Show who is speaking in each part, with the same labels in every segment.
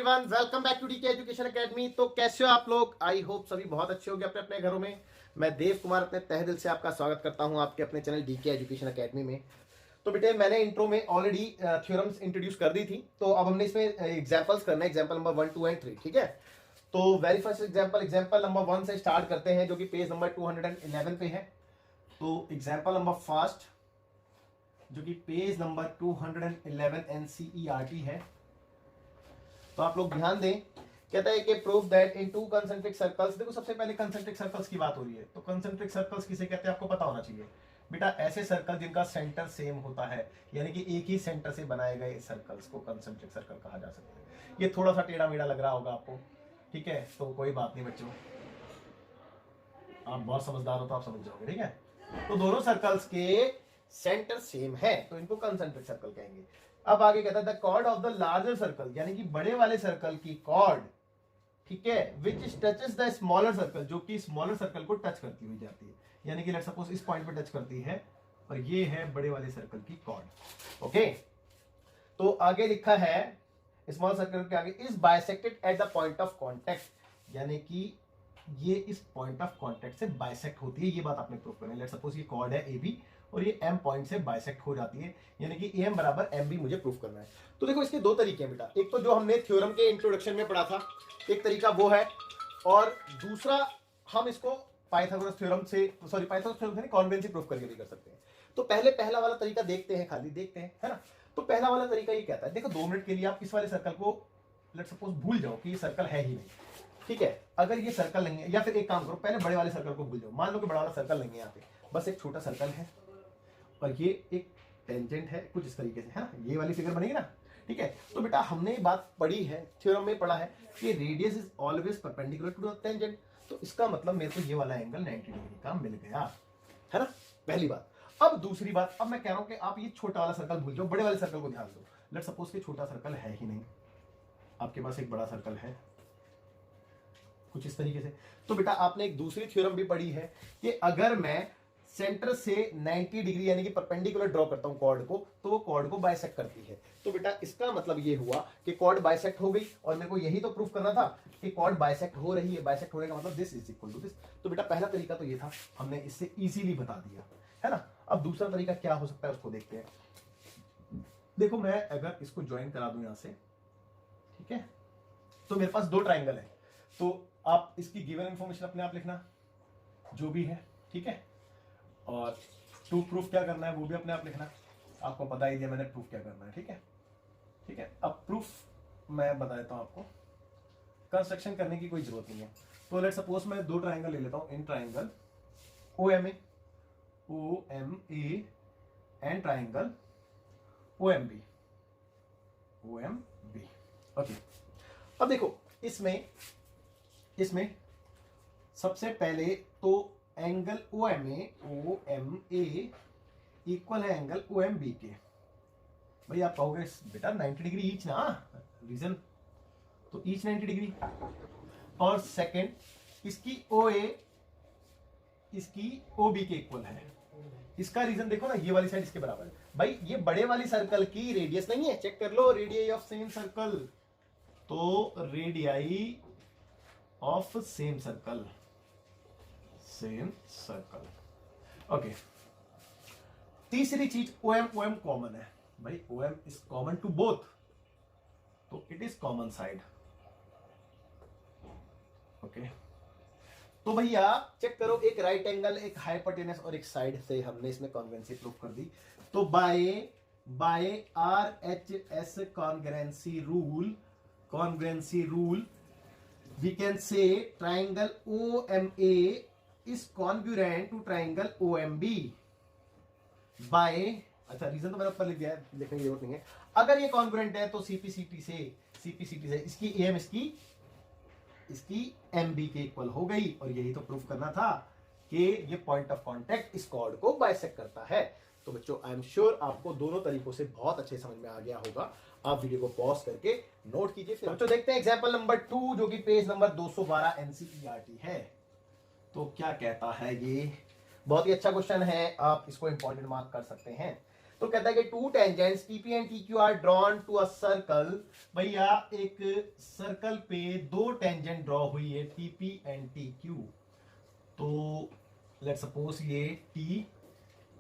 Speaker 1: Everyone, welcome back to DK education academy. तो कैसे हो आप लोग? आई होप सभी बहुत अच्छे होंगे अपने अपने घरों में। मैं देव कुमार अपने तहे दिल से आपका स्वागत करता हूं आपके अपने चैनल डीके एजुकेशन एकेडमी में। तो बेटे, मैंने इंट्रो में ऑलरेडी थ्योरम्स इंट्रोड्यूस कर दी थी, तो अब हमने इसमें एग्जांपल्स करना है, एग्जांपल नंबर 1, 2 एंड 3। ठीक है, तो वेरी फर्स्ट एग्जांपल नंबर 1 से स्टार्ट करते हैं, जो कि पेज नंबर 211 पे है। तो एग्जांपल नंबर फर्स्ट, जो कि पेज नंबर 211 एनसीईआरटी है। तो आप लोग ध्यान दें, कहता है कि prove that in two concentric circles. देखो, सबसे पहले कंसेंट्रिक सर्कल्स की बात हो रही है, तो कंसेंट्रिक सर्कल्स किसे कहते हैं आपको पता होना चाहिए बेटा। ऐसे सर्कल जिनका सेंटर सेम होता है, यानी कि एक ही सेंटर से बनाए गए सर्कल्स को कंसेंट्रिक सर्कल कहा जा सकता है। ये थोड़ा सा टेढ़ा मेढ़ा लग रहा होगा आपको, ठीक है, तो कोई बात नहीं बच्चों, आप बहुत समझदार हो तो आप समझ जाओगे। ठीक है, तो दोनों सर्कल्स के सेंटर सेम है, तो इनको कंसेंट्रिक सर्कल कहेंगे। अब आगे कहता है the chord of the larger circle, यानी कि बड़े वाले सर्कल की कॉर्ड, ठीक है, which touches the smaller circle, जो कि स्मॉलर सर्कल को टच करती हुई जाती है, यानी कि लेट्स सपोज इस पॉइंट पे टच करती है, और ये है बड़े वाले सर्कल की कॉर्ड। ओके, तो आगे लिखा है स्मॉल सर्कल के आगे is bisected at the point of contact, यानी कि ये इस पॉइंट ऑफ कॉन्टेक्ट से बाइसेक्ट होती है। ये बात आपने प्रूव करनी है। लेट्स सपोज ये कॉर्ड है ए बी, और ये एम पॉइंट से बाइसेक्ट हो जाती है, यानी कि एम बराबर एम बी मुझे प्रूफ करना है। तो देखो, इसके दो तरीके हैं बेटा। एक तो जो हमने थ्योरम के इंट्रोडक्शन में पढ़ा था, एक तरीका वो है, और दूसरा हम इसको पाइथागोरस थ्योरम से, सॉरी पाइथागोरस थ्योरम से नहीं, कॉन्वेंसी प्रूफ करके भी कर सकते हैं। तो पहले पहला वाला तरीका देखते हैं, खाली देखते हैं, है ना। तो पहला वाला तरीका ये कहता है, देखो 2 मिनट के लिए आप इस वाले सर्कल को लेट्स सपोज भूल जाओ कि ये सर्कल है ही नहीं। ठीक है, अगर ये सर्कल नहीं है, या फिर एक काम करो, पहले बड़े वाले सर्कल को भूल जाओ। मान लो कि बड़ा वाला सर्कल नहीं है, यहाँ पे बस एक छोटा सर्कल है, और ये एक टेंजेंट है, कुछ इस तरीके से, है ना, ये वाली फिगर बनेगी ना। ठीक है, तो बेटा हमने ये बात पढ़ी है, थ्योरम में पढ़ा है कि radius is always perpendicular to the tangent. तो इसका मतलब मेरे को ये वाला एंगल 90 डिग्री का मिल गया, है ना, पहली बात। अब दूसरी बात, अब मैं कह रहा हूं कि आप ये छोटा वाला सर्कल भूल जाओ, बड़े वाले सर्कल को ध्यान दो। लेट्स सपोज कि छोटा सर्कल है ही नहीं, आपके पास एक बड़ा सर्कल है, कुछ इस तरीके से। तो बेटा आपने एक दूसरी थ्योरम भी पढ़ी है कि अगर मैं सेंटर से 90 डिग्री यानी कि परपेंडिकुलर ड्रॉ करता हूं कॉर्ड को, तो वो कॉर्ड को बाइसेक्ट करती है। तो बेटा इसका मतलब ये हुआ कि कॉर्ड बाइसेक्ट हो गई, और मेरे को यही तो प्रूफ करना था कि कॉर्ड बाइसेक्ट हो रही है। बाइसेक्ट होने का मतलब this is equal to this. तो बेटा पहला तरीका तो ये था, हमने इससे इजीली बता दिया, है ना। अब दूसरा तरीका क्या हो सकता है उसको देखते हैं। देखो, मैं अगर इसको ज्वाइन करा दूं यहां से, ठीक है, तो मेरे पास 2 ट्राइंगल है। तो आप इसकी गिवन इंफॉर्मेशन अपने आप लिखना, जो भी है, ठीक है, और टू प्रूफ क्या करना है वो भी अपने आप लिखना। आपको बता ही दिया मैंने प्रूफ क्या करना है, ठीक है। ठीक है, अब प्रूफ मैं बता देता हूं आपको, कंस्ट्रक्शन करने की कोई जरूरत नहीं है। तो लेट्स सपोज मैं 2 ट्राइंगल ले लेता हूं, in triangle O M A and triangle O M B. Okay, अब देखो इसमें सबसे पहले तो angle O M A equal है एंगल ओ एम बी के। भाई आप कहोगे बेटा 90 डिग्री ईच ना, रीजन तो ईच 90 डिग्री। और सेकंड इसकी ओ ए इसकी ओ बी के इक्वल है। इसका रीजन देखो ना, ये वाली साइड इसके बराबर है। भाई ये बड़े वाली सर्कल की रेडियस नहीं है, चेक कर लो, रेडियाई ऑफ सेम सर्कल। तो radii of same circle, okay. तीसरी चीज OM कॉमन है। भाई OM is common to both, तो it is common side. Okay, तो भैया चेक करो, एक राइट एंगल, एक हाइपोटेनस और एक साइड से हमने इसमें कॉन्ग्रुएंसी प्रूफ कर दी। तो by RHS congruency rule we can say triangle OMA is congruent to triangle OMB by, अच्छा रीजन तो मैंने ऊपर लिख दिया है, लिखने की जरूरत नहीं है। अगर ये कॉन्ग्रुएंट है तो सीपीसीटी से इसकी एम इसकी एमबी के इक्वल हो गई, और यही तो प्रूफ करना था कि ये पॉइंट ऑफ कांटेक्ट इस कॉर्ड को बाइसेक्ट करता है। तो बच्चों आई एम श्योर आपको दोनों तरीकों से बहुत अच्छे समझ में आ गया होगा। आप वीडियो को पॉज करके नोट कीजिए। फिर बच्चों देखते हैं एग्जाम्पल नंबर 2, जो कि पेज नंबर 212 एनसीईआरटी है। तो क्या कहता है ये, बहुत ही अच्छा क्वेश्चन है, आप इसको इंपॉर्टेंट मार्क कर सकते हैं। तो कहता है कि two tangents TP and TQ are drawn to a circle. भैया एक सर्कल पे दो टेंजेंट ड्रॉ हुई है टीपी एंड टीक्यू। तो लेट्स सपोज ये टी,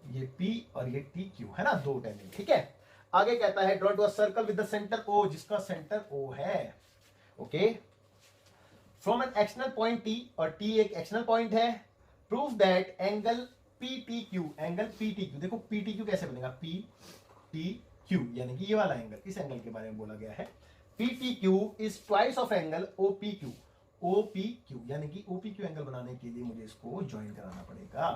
Speaker 1: ये पी और ये टी क्यू है ना, दो टेंजेंट। ठीक है, आगे कहता है draw to a circle with the centre O, जिसका सेंटर ओ है। Okay, from an external point T, और टी एक एक्सटर्नल पॉइंट है। Prove that angle P T Q, angle P T Q, देखो पी टी क्यू कैसे बनेगा, P T Q यानी कि ये वाला एंगल, इस एंगल के बारे में बोला गया है। P T Q is twice of angle O P Q, O P Q यानी कि ओ पी क्यू एंगल बनाने के लिए मुझे इसको ज्वाइन कराना पड़ेगा।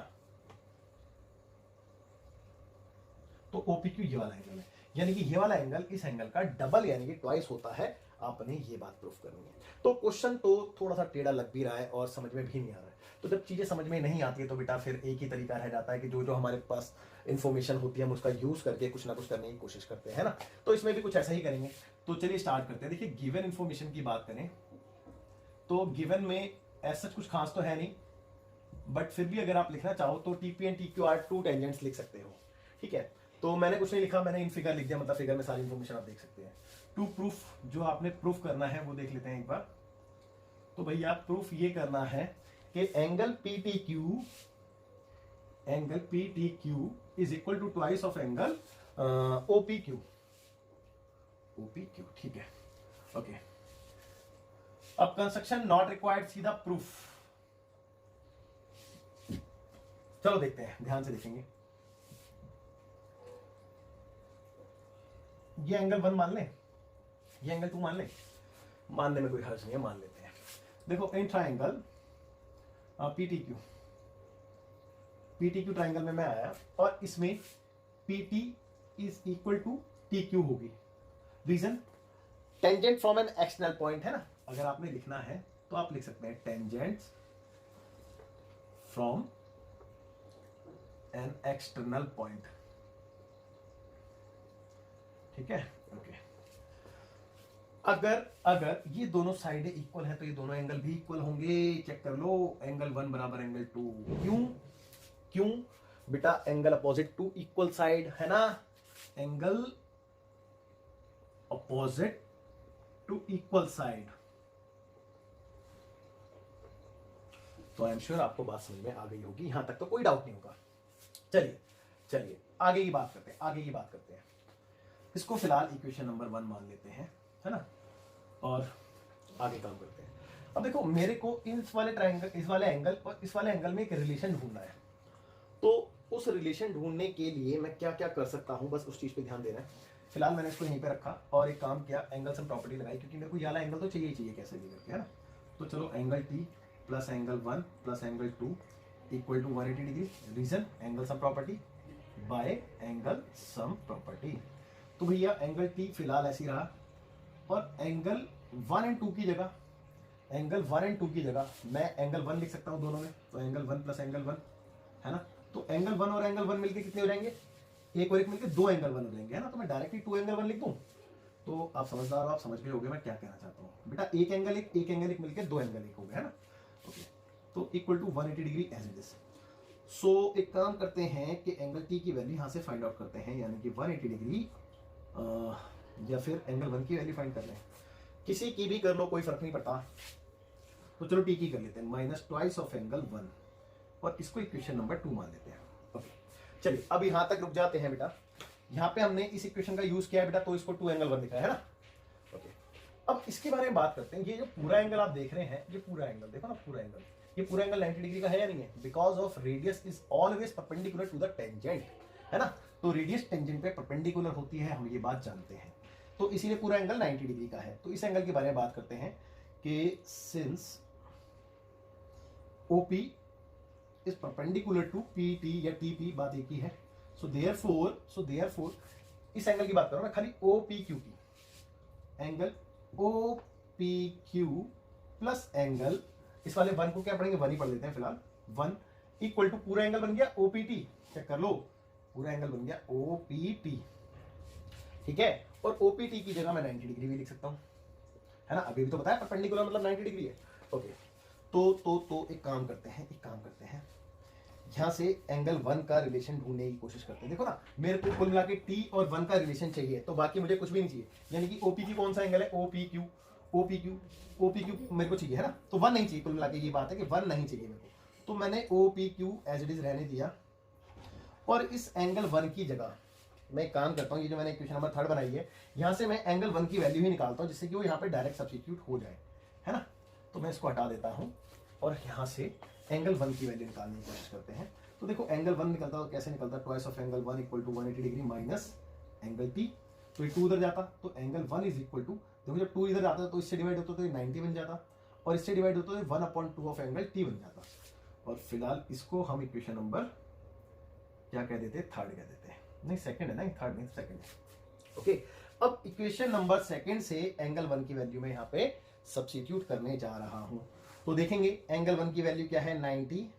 Speaker 1: तो ओ पी क्यू ये वाला एंगल है, यानी कि ये वाला एंगल इस एंगल का डबल यानी कि ट्वाइस होता है। आपने ये बात प्रूफ करनी है। तो क्वेश्चन तो थोड़ा सा टेढ़ा लग भी रहा है और समझ में भी नहीं आ रहा है। तो जब चीजें समझ में नहीं आती है तो बेटा फिर एक ही तरीका रह जाता है कि जो जो हमारे पास इंफॉर्मेशन होती है हम उसका यूज करके कुछ ना कुछ करने की कोशिश करते हैं ना। तो इसमें भी कुछ ऐसा ही करेंगे। तो चलिए स्टार्ट करते हैं। देखिए गिवन इंफॉर्मेशन की बात करें तो गिवन में ऐसा कुछ खास तो है नहीं, बट फिर भी अगर आप लिखना चाहो तो TP and TQ are two tangents लिख सकते हो। ठीक है, तो मैंने कुछ नहीं लिखा, मैंने इन फिगर लिख दिया, मतलब फिगर में सारी इंफॉर्मेशन आप देख सकते हैं। टू प्रूफ, जो आपने प्रूफ करना है वो देख लेते हैं एक बार। तो भैया प्रूफ ये करना है कि angle P T Q, angle P T Q is equal to twice of angle O P Q, O P Q. ठीक है, ओके। अब कंस्ट्रक्शन नॉट रिक्वायर्ड, सीधा प्रूफ। चलो देखते हैं, ध्यान से देखेंगे। ये एंगल 1 मान ले, ये एंगल 2 मान ले, मानने में कोई हर्ज नहीं है, मान लेते हैं। देखो इन ट्राइंगल पीटीक्यू, पीटीक्यू ट्राइंगल में मैं आया और इसमें PT is equal to TQ होगी। Reason, tangent from an external point है ना। अगर आपने लिखना है तो आप लिख सकते हैं tangents from an external point. ठीक है, ओके। अगर ये दोनों साइडें इक्वल है तो ये दोनों एंगल भी इक्वल होंगे। चेक कर लो, एंगल 1 बराबर एंगल 2। क्यों? क्यों बेटा? Angle opposite to equal side है ना, angle opposite to equal side. तो आई एम श्योर आपको बात समझ में आ गई होगी, यहां तक तो कोई डाउट नहीं होगा। चलिए चलिए आगे की बात करते हैं, आगे की बात करते हैं। इसको फिलहाल इक्वेशन नंबर 1 मान लेते हैं, है ना, और आगे काम करते हैं। अब देखो मेरे को इस वाले ट्रायंगल, इस वाले एंगल और इस वाले एंगल में एक रिलेशन ढूंढना है। तो उस रिलेशन ढूंढने के लिए मैं क्या क्या कर सकता हूं, बस उस चीज पे ध्यान देना है। फिलहाल मैंने इसको यहीं पे रखा और एक काम किया, एंगल सम प्रॉपर्टी लगाई, क्योंकि मेरे को ये वाला एंगल तो चाहिए ही चाहिए कैसे भी करके, है ना। तो चलो angle T plus angle 1 plus angle 2 equal to 180 degree. Reason, angle sum property by angle sum property. तो भैया एंगल टी फिलहाल ऐसी रहा और एंगल 1 एंड 2 की जगह, एंगल 1 एंड 2 की जगह मैं एंगल 1 लिख सकता हूं दोनों में। तो एंगल 1 प्लस एंगल 1 है ना। तो एंगल 1 और एंगल 1 मिलके कितने हो जाएंगे? एक और एक मिलके 2 एंगल 1 हो जाएंगे, है ना। तो मैं डायरेक्टली 2 एंगल 1 लिख दूं। तो आप समझदार हो, आप समझ गए होगे मैं क्या कहना चाहता हूं। बेटा एक एंगल एक मिलके 2 एंगल एक हो गए, है ना। ओके, तो equal to 180 degree as it is. So एक काम करते हैं कि एंगल टी की वैल्यू यहां से फाइंड आउट करते हैं, यानी कि 180 डिग्री या फिर एंगल 1 की वैल्यू फाइंड कर लें। किसी की भी कर लो, कोई फर्क नहीं पड़ता। तो चलो टी की कर लेते हैं, माइनस ट्वाइस ऑफ एंगल 1 और इसको इक्वेशन नंबर 2 मान लेते हैं। ओके चलिए अब यहां तक रुक जाते हैं बेटा। यहां पे हमने इस इक्वेशन का यूज किया है बेटा, तो इसको 2 एंगल 1 लिखा है ना। ओके, अब इसके बारे में बात करते हैं। ये जो पूरा एंगल आप देख रहे हैं, ये पूरा एंगल देखो ना, पूरा एंगल, ये पूरा एंगल 90 डिग्री का है या नहीं है? Because of radius is always perpendicular to the tangent, है ना। तो रेडियस टेंजेंट पे परपेंडिकुलर होती है, हम ये बात जानते हैं। तो इसीलिए पूरा एंगल 90 डिग्री का है। तो इस एंगल के बारे में बात करते हैं कि since OP is perpendicular to PT या TP, बात एक ही है। सो देयरफॉर इस एंगल की बात करो ना, खाली OPQ की, एंगल OPQ प्लस एंगल, इस वाले 1 को क्या पढ़ेंगे? 1 ही पढ़ लेते हैं फिलहाल। 1 इक्वल टू पूरा एंगल बन गया OPT। चेक कर लो, पूरा एंगल बन गया OPT, ठीक है। और OPT की जगह मैं 90 डिग्री भी लिख सकता हूं, है ना। अभी भी तो बताया परपेंडिकुलर मतलब 90 डिग्री है। ओके, तो एक काम करते हैं, यहाँ से एंगल 1 का रिलेशन ढूंढने की कोशिश करते हैं। देखो ना, मेरे को कुल मिला के T और 1 का रिलेशन चाहिए, तो बाकी मुझे कुछ भी नहीं चाहिए। यानी कि OPQ कौन सा एंगल है, OPQ, OPQ मेरे को चाहिए, है ना। तो 1 नहीं चाहिए, कुल मिला के ये बात है कि 1 नहीं चाहिए मेरे को। तो मैंने OPQ एज इट इज रहने दिया, और इस एंगल 1 की जगह मैं एक काम करता हूँ, ये जो मैंने इक्वेशन नंबर 3 बनाई है, यहाँ से मैं एंगल 1 की वैल्यू ही निकालता हूँ, जिससे कि वो यहाँ पे डायरेक्ट सब्स्टिट्यूट हो जाए, है ना। तो मैं इसको हटा देता हूँ और यहाँ से एंगल 1 की वैल्यू निकालने की कोशिश करते हैं। तो देखो एंगल 1 निकलता है, कैसे निकलता है, twice of angle 1 equal to 180 degree minus angle T। तो ये 2 उधर जाता, तो एंगल 1 इज इक्वल टू, देखो जब 2 इधर जाता है तो इससे डिवाइड होता तो ये 90 बन जाता, और इससे डिवाइड होता तो 1/2 ऑफ एंगल T बन जाता। और फिलहाल इसको हम इक्वेशन नंबर क्या कह देते हैं, 3 कह देते हैं, नहीं 2 है ना, 3 नहीं 2 है। ओके, अब इक्वेशन नंबर 2 से एंगल 1 की वैल्यू में यहाँ पे सब्स्टिट्यूट करने जा रहा हूं। तो देखेंगे एंगल 1 की वैल्यू क्या है, 90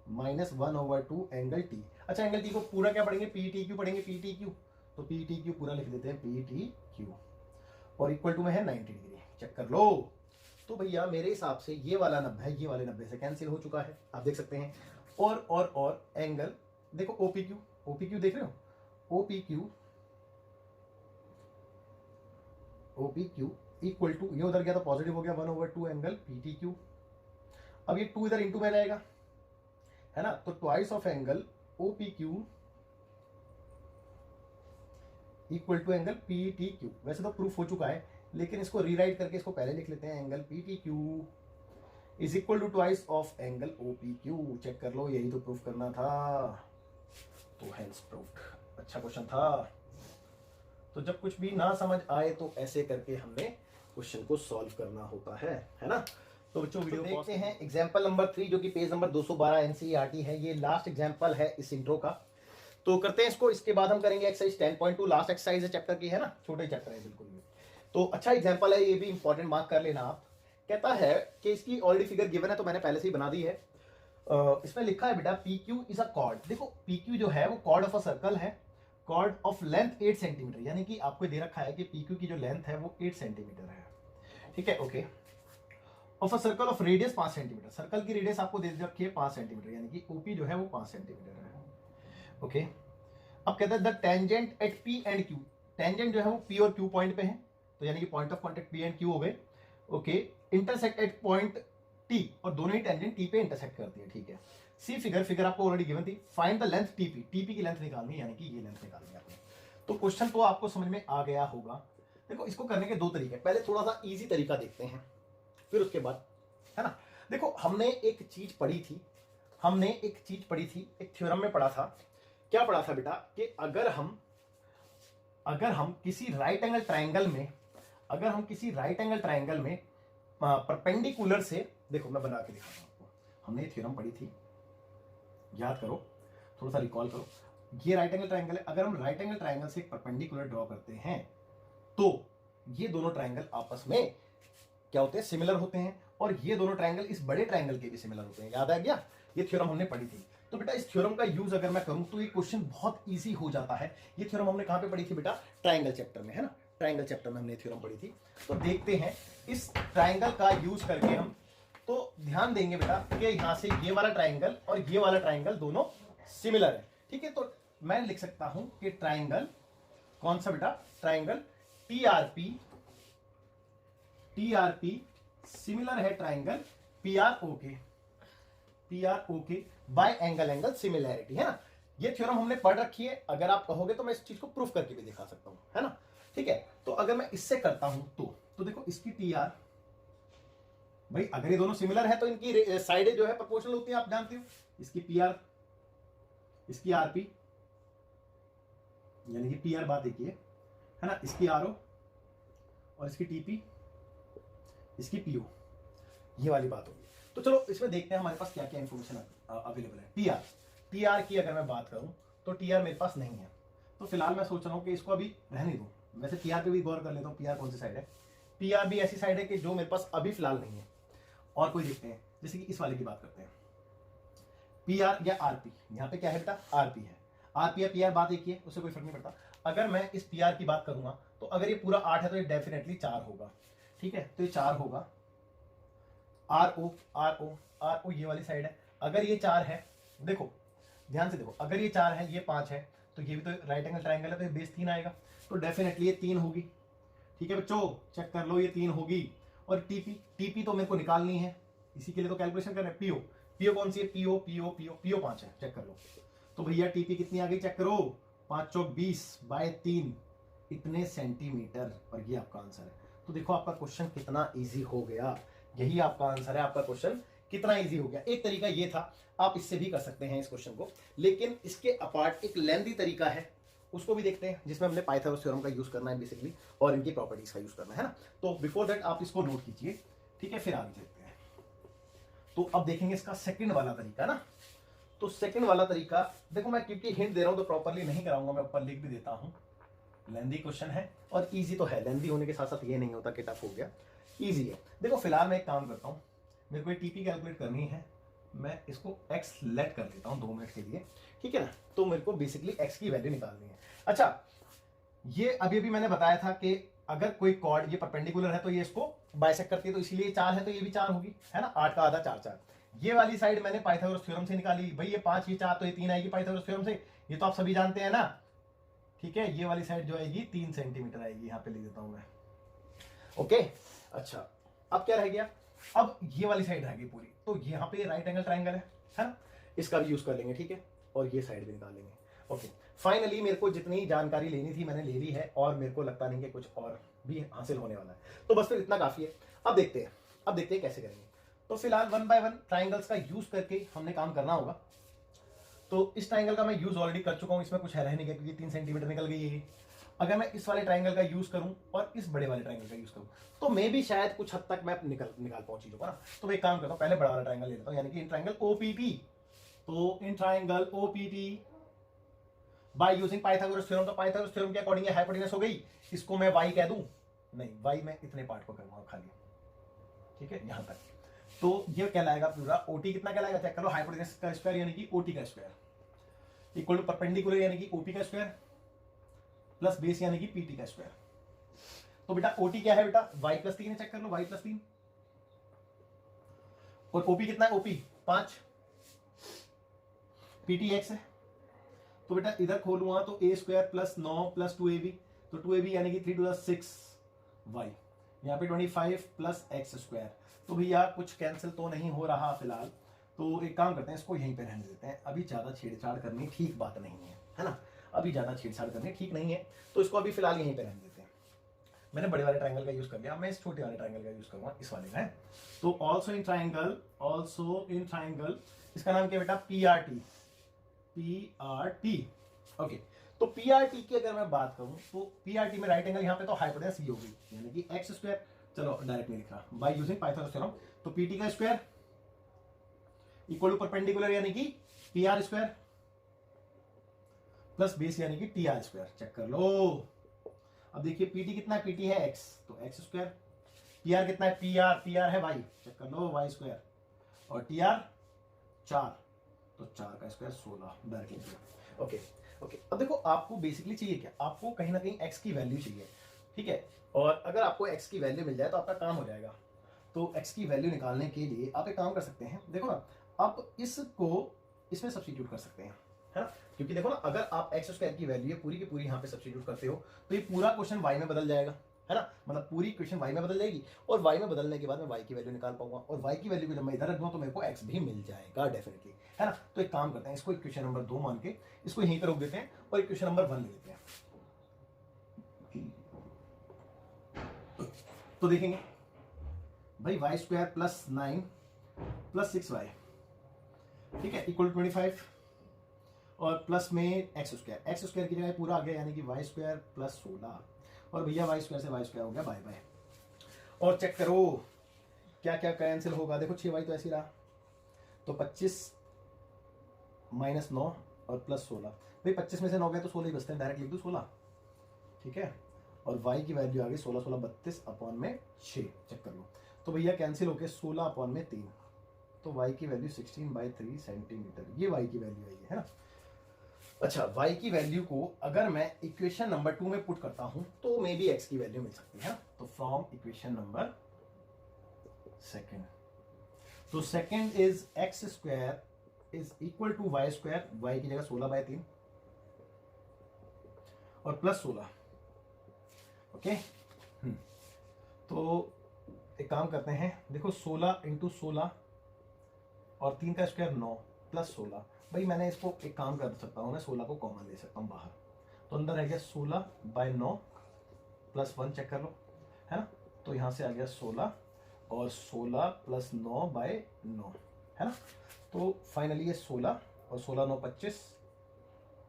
Speaker 1: माइनस 1/2 एंगल T। अच्छा, एंगल T को पूरा क्या पढ़ेंगे, PTQ पढ़ेंगे, PTQ। तो PTQ पूरा लिख देते हैं, PTQ, और इक्वल टू में है 90 डिग्री। चेक कर लो। तो भैया मेरे हिसाब से ये वाला 90 ये वाले 90 से कैंसिल हो चुका है, आप देख सकते हैं। और एंगल देखो, OPQ देख रहे हो, OPQ इक्वल टू, ये उधर गया तो पॉजिटिव हो गया, 1/2 एंगल PTQ। अब ये 2 इधर इंटू में रहेगा, है ना, तो twice of angle OPQ equal to angle PTQ। वैसे तो प्रूफ हो चुका है, लेकिन इसको रीराइट करके इसको पहले लिख लेते हैं, angle PTQ is equal to twice of angle OPQ। Check कर लो, यही तो प्रूफ करना था, तो हेंस प्रूफ्ड। अच्छा क्वेश्चन था। तो जब कुछ भी ना समझ आए तो ऐसे करके हमने क्वेश्चन को सॉल्व करना होता है ना। तो बच्चों वीडियो देखते हैं एग्जांपल नंबर 3, जो कि पेज नंबर 212 एनसीईआरटी है। ये लास्ट एग्जांपल है इस इंट्रो का, तो करते हैं इसको। इसके बाद हम करेंगे एक्सरसाइज 10.2, लास्ट एक्सरसाइज है चैप्टर की, है ना, छोटे चैप्टर है बिल्कुल भी। तो अच्छा एग्जांपल है, ये भी इंपॉर्टेंट मार्क कर लेना आप। कहता है कि इसकी ऑलरेडी फिगर गिवन है, तो मैंने पहले से ही बना दी है। इसमें लिखा है बेटा PQ इज अ कॉर्ड। देखो PQ जो है वो कॉर्ड ऑफ अ सर्कल है, कॉर्ड ऑफ लेंथ 8 सेंटीमीटर, यानी कि आपको दे रखा है कि PQ की जो लेंथ है वो 8 सेंटीमीटर है, ठीक है, okay. Of a circle of radius 5 centimetre, circle की रेडियस आपको दे रखी है 5 सेंटीमीटर, यानी कि OP जो है वो 5 सेंटीमीटर है, ओके। अब कहता है the tangent at P and Q, tangent जो है वो P और Q पॉइंट पे है, तो यानी कि point of contact P and Q हो गए, okay. Intersect at point T, और दोनों ही टेंजेंट T पे इंटरसेक्ट करती है, ठीक है। सी फिगर आपको ऑलरेडी गिवन थी, फाइंड द लेंथ TP की लेंथ निकालनी है, यानी कि ये लेंथ निकालनी है आपने। तो क्वेश्चन तो आपको समझ में आ गया होगा। देखो इसको करने के 2 तरीके, पहले थोड़ा सा इजी तरीका देखते हैं, फिर उसके बाद, है ना। देखो हमने एक चीज पढ़ी थी, एक थ्योरम में पढ़ा था। क्या पढ़ा था बेटा, कि अगर हम किसी राइट एंगल ट्राइंगल में परपेंडिकुलर से, देखो मैं बना के दिखाता हूं आपको, हमने थ्योरम पढ़ी थी, याद करो, थोड़ा सा रिकॉल करो। ये राइट एंगल ट्राइंगल है, अगर हम राइट एंगल ट्राइंगल से एक परपेंडिकुलर ड्रॉ करते हैं तो ये दोनों ट्राइंगल आपस में क्या होते हैं, सिमिलर होते हैं, और ये दोनों ट्राइंगल इस बड़े ट्राइंगल के भी सिमिलर होते हैं। याद आ गया, ये थ्योरम हमने पढ़ी थी। तो बेटा इस थ्योरम का यूज अगर मैं करूं तो ये क्वेश्चन बहुत इजी हो जाता है। ये थ्योरम हमने कहां पे पढ़ी थी बेटा, ट्राइंगल चैप्टर में, है ना, ट्राइंगल चैप्टर में हमने थ्योरम पढ़ी थी। तो देखते हैं इस ट्राइंगल का यूज करके हम, तो ध्यान देंगे बेटा कि यहां से ये वाला ट्राइंगल और ये वाला ट्राइंगल दोनों सिमिलर है, ठीक है। तो मैं लिख सकता हूं कि ट्राइंगल कौन सा बेटा, ट्राइंगल TRP सिमिलर है triangle PROK bye angle similarity, है ना। ये थ्योरम हमने पढ़ रखी है, अगर आप कहोगे तो मैं इस चीज को प्रूफ करके भी दिखा सकता हूं, है ना, ठीक है। तो अगर मैं इससे करता हूं तो देखो इसकी TR, भाई अगर ये दोनों सिमिलर है तो इनकी साइडें जो है प्रोपोर्शनल होती है, आप जानते हो। इसकी PR, इसकी RP, यानी कि PR बात एक ही है ना, इसकी RO और इसकी TP, इसकी PO, ये वाली बात होगी। तो चलो इसमें देखते हैं हमारे पास क्या क्या इंफॉर्मेशन अवेलेबल है। TR की अगर मैं बात करूं तो TR मेरे पास नहीं है, तो फिलहाल मैं सोच रहा हूं कि इसको अभी रहने दूं। वैसे PR पे भी गौर कर लेता हूं, PR कौन सी साइड है। PR भी ऐसी साइड है कि जो मेरे पास अभी फिलहाल नहीं है। और कोई देखते हैं, जैसे कि इस वाले की बात करते हैं, PR या RP, यहाँ पे क्या है बेटा, RP है। RP या PR बात एक ही है, उससे कोई फर्क नहीं पड़ता। अगर मैं इस PR की बात करूंगा तो अगर ये पूरा 8 है तो ये डेफिनेटली 4 होगा, ठीक है। तो ये 4 होगा। RO ये वाली साइड है, अगर ये 4 है, देखो ध्यान से देखो, अगर ये 4 है, ये 5 है, तो ये भी तो राइट एंगल ट्राइंगल है, तो ये बेस 3 आएगा, तो डेफिनेटली ये 3 होगी। ठीक है बच्चों, चेक कर लो, ये 3 होगी। और टीपी तो मेरे को निकालनी है, इसी के लिए तो कैलकुलेशन कर रहे हैं। पीओ कौन सी है? पीओ 5 है, चेक कर लो। तो भैया टीपी कितनी आ गई, चेक करो, 5 चौक 20 बाय 3, इतने सेंटीमीटर, और ये आपका आंसर है। तो देखो आपका क्वेश्चन कितना इजी हो गया, यही आपका आंसर है, आपका क्वेश्चन कितना इजी हो गया। एक तरीका ये था, आप इससे भी कर सकते हैं इस क्वेश्चन को, लेकिन इसके अपार्ट एक लेंथी तरीका है, उसको भी देखते हैं, जिसमें हमने पाइथागोरस थ्योरम का यूज करना है बेसिकली, और इनकी प्रॉपर्टीज का यूज करना है ना। तो बिफोर दैट आप इसको नोट कीजिए, ठीक है, फिर आगे चलते हैं। तो अब देखेंगे इसका सेकंड वाला तरीका ना। तो सेकंड वाला तरीका देखो, मैं क्योंकि हिंट दे रहा हूं तो प्रॉपरली नहीं कराऊंगा, मैं ऊपर लिख भी देता हूं। लेंदी क्वेश्चन है और इजी तो है, लेंदी होने के साथ साथ ये नहीं होता कि टफ हो गया, इजी है। देखो फिलहाल मैं एक काम करता हूं, मेरे को टीपी कैलकुलेट करनी है, मैं इसको एक्स लेट कर लेता हूं 2 मिनट के लिए, ठीक है ना। तो मेरे को बेसिकली एक्स की वैल्यू निकालनी है। अच्छा, ये अभी अभी मैंने बताया था कि अगर कोई कॉर्ड ये परपेंडिकुलर है तो ये इसको बाइसेक्ट करती है, तो इसीलिए 4 है, तो ये भी 4 होगी, है ना। 8 का आधा 4 4। ये वाली साइड मैंने पाइथागोरस थ्योरम से निकाली, भाई ये 5 ये 4 तो ये 3 आएगी पाइथागोरस थ्योरम से, ये तो आप सभी जानते हैं ना। ठीक है, ये वाली साइड जो आएगी 3 सेंटीमीटर आएगी, यहां पे लिख देता हूं मैं। ओके, अच्छा अब क्या रह गया, अब ये वाली साइड रह गई पूरी, तो यहाँ पे राइट एंगल ट्राइंगल है ना, इसका भी यूज कर लेंगे, ठीक है, और ये साइड भी निकाल लेंगे। ओके, फाइनली मेरे को जितनी जानकारी लेनी थी मैंने ले ली है, और मेरे को लगता नहीं कि कुछ और भी हासिल होने वाला है, तो बस फिर इतना काफी है। अब देखते हैं कैसे करेंगे। तो फिलहाल 1 बाय 1 ट्राइंगल्स का यूज करके हमने काम करना होगा। तो इस ट्राइंगल का मैं यूज ऑलरेडी कर चुका हूं, इसमें कुछ है रह नहीं गया, क्योंकि 3 सेंटीमीटर निकल गई है। अगर मैं इस वाले ट्राइंगल का यूज करूं और इस बड़े वाले ट्राइंगल का यूज करूं, तो मे भी शायद कुछ हद तक मैं निकाल पाऊं चीजों को ना। तो मैं एक काम करता हूं, पहले बड़ा वाला ट्राइंगल ले लेता हूं, यानी कि इन ट्राइंगल ओपीटी। तो in triangle OPT by using Pythagoras theorem, तो पाइथागोरस थ्योरम के अकॉर्डिंग ये हाइपोटेनस हो गई, इसको मैं y कह दूं, नहीं y मैं इतने पार्ट को करूंगा खाली, ठीक है, यहां तक। तो ये कहलाएगा पूरा ओटी, कितना कहलाएगा चेक करो, हाइपोटेनस का स्क्वायर यानी कि ओटी का स्क्वायर इक्वल टू परपेंडिकुलर यानी कि ओपी का स्क्वायर प्लस बेस यानी कि पीटी का स्क्वायर। तो बेटा ओटी क्या है बेटा, y प्लस 3 है, चेक कर लो y प्लस 3, और ओपी कितना है, ओपी 5, पीटी x है। तो बेटा इधर खोलूंगा तो a square plus 9 plus 2ab, तो 2ab यानी कि 3 टू द 6 y, यहाँ पे 25 प्लस एक्स स्क्वायर। तो भैया कुछ कैंसिल तो नहीं हो रहा फिलहाल, तो एक काम करते हैं, इसको यहीं पे रहने देते हैं, अभी ज्यादा छेड़छाड़ करनी ठीक बात नहीं है ना, अभी ज्यादा छेड़छाड़ करनी ठीक नहीं है, तो इसको अभी फिलहाल यहीं पे रहने देते हैं। मैंने बड़े वाले ट्राइंगल का यूज कर लिया, मैं इस छोटे वाले ट्राइंगल का यूज करूंगा, इस वाले का है। तो ऑल्सो इन ट्राइंगल, इसका नाम क्या बेटा, पीआरटी। ओके, तो पीआरटी की अगर मैं बात करूं, तो पीआरटी में राइट एंगल यहाँ पे तो हाइपोटेनस ये होगी, यानी कि एक्स स्क्वायर, चलो डायरेक्ट नहीं लिखा, बाय यूजिंग पाइथागोरस थ्योरम, तो पीटी का स्क्वायर इक्वल टू परपेंडिकुलर यानी कि P R square plus base यानी कि टी आर स्क्वायर। चेक कर लो, अब देखिए पीटी कितना है, पीटी है एक्स, तो एक्स स्क्वायर, पी आर कितना है, पी आर है वाई, चेक कर लो वाई स्क्वायर, और टी आर 4, तो 4 का स्क्वायर 16, डायरेक्ट लिख दिया। ओके, अब देखो आपको बेसिकली चाहिए क्या, आपको कहीं ना कहीं एक्स की वैल्यू चाहिए, ठीक है, और अगर आपको एक्स की वैल्यू मिल जाए तो आपका काम हो जाएगा। तो एक्स की वैल्यू निकालने के लिए आप एक काम कर सकते हैं, देखो ना, आप इसको इसमें सब्स्टिट्यूट कर सकते हैं, है ना, क्योंकि देखो ना, अगर आप एक्स स्क्वायर की वैल्यू पूरी की पूरी यहाँ पे सब्स्टिट्यूट करते हो, तो ये पूरा क्वेश्चन वाई में बदल जाएगा, है ना, मतलब पूरी इक्वेशन वाई में बदल जाएगी, और वाई में बदलने के बाद मैं वाई की वैल्यू निकाल पाऊंगा, और वाई की वैल्यू को जब मैं इधर रख दूंगा तो मेरे को एक्स भी मिल जाएगा डेफिनेटली, है ना। तो एक काम करते हैं, इसको इक्वेशन नंबर 2 मान के इसको यहीं पे रोक देते हैं, और इक्वेशन नंबर 1 ले लेते हैं। तो देखेंगे भाई Y square plus 9 plus 6y, ठीक है, इक्वल 25, और प्लस में एक्स स्क्वायर की जगह पूरा आ गया, यानी कि वाई स्क्वायर प्लस 16, और भैया वाई स्क्वायर से वाई स्क्वायर हो गया बाय बाय। और चेक करो क्या क्या कैंसिल होगा, देखो 6y तो ऐसे ही रहा, तो 25 माइनस 9 और प्लस 16, भाई 25 में से 9 गए तो 16 ही बचते हैं, डायरेक्ट लिख दो 16, ठीक है, और y की वैल्यू आ गई 16 16 32 अपॉन में 6, चेक कर लो, तो भैया कैंसिल होके 16 अपॉन में 3, तो y की वैल्यू 16/3 सेंटीमीटर, ये y की वैल्यू आई है ना। अच्छा, y की वैल्यू को अगर मैं इक्वेशन नंबर 2 में पुट करता हूं तो मे बी x की वैल्यू मिल सकती है, तो फ्रॉम इक्वेशन नंबर 2, तो second is x square is equal to Y square, Y की जगह 16/3 और प्लस 16। ओके, तो एक काम करते हैं, देखो 16 इंटू 16 और 3 का स्क्वायर 9 प्लस 16। भाई मैंने इसको एक काम कर सकता हूँ, मैं 16 को कॉमन ले सकता हूँ बाहर, तो अंदर रह गया 16/9 प्लस 1, चेक कर लो, है ना। तो यहाँ से आ गया 16 और 16 प्लस 9/9, है ना। तो फाइनली ये 16 और 16 9 25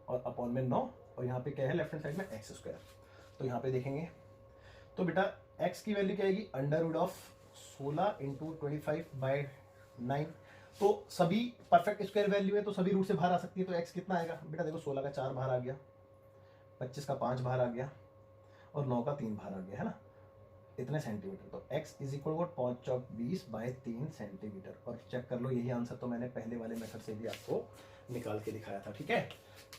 Speaker 1: और अपॉन में 9, और यहाँ पे क्या है लेफ्ट हैंड साइड में एक्स स्क्वायर। तो यहाँ पे देखेंगे तो बेटा x की वैल्यू क्या आएगी, अंडर रूट ऑफ 16 इंटू 25/9। तो सभी परफेक्ट स्क्वायर वैल्यू है तो सभी रूट से बाहर आ सकती है, तो x कितना आएगा बेटा, देखो 16 का 4 बाहर आ गया, 25 का 5 बाहर आ गया और 9 का 3 बाहर आ गया, है ना, इतने सेंटीमीटर। तो x is equal to 5/20/3 centimetre. और चेक कर लो, यही आंसर तो मैंने पहले वाले मेथड से भी आपको निकाल के दिखाया था, ठीक है।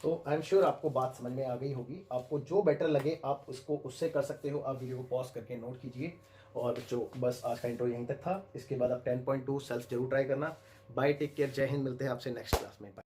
Speaker 1: तो आई एम श्योर आपको बात समझ में आ गई होगी, आपको जो बेटर लगे आप उसको उससे कर सकते हो। आप वीडियो को पॉज करके नोट कीजिए। और बच्चों बस आज का इंट्रो यहीं तक था, इसके बाद आप 10.2 सेल्फ जरूर ट्राई करना। बाय, टेक केयर, जय हिंद, मिलते हैं आपसे नेक्स्ट क्लास में, बाय।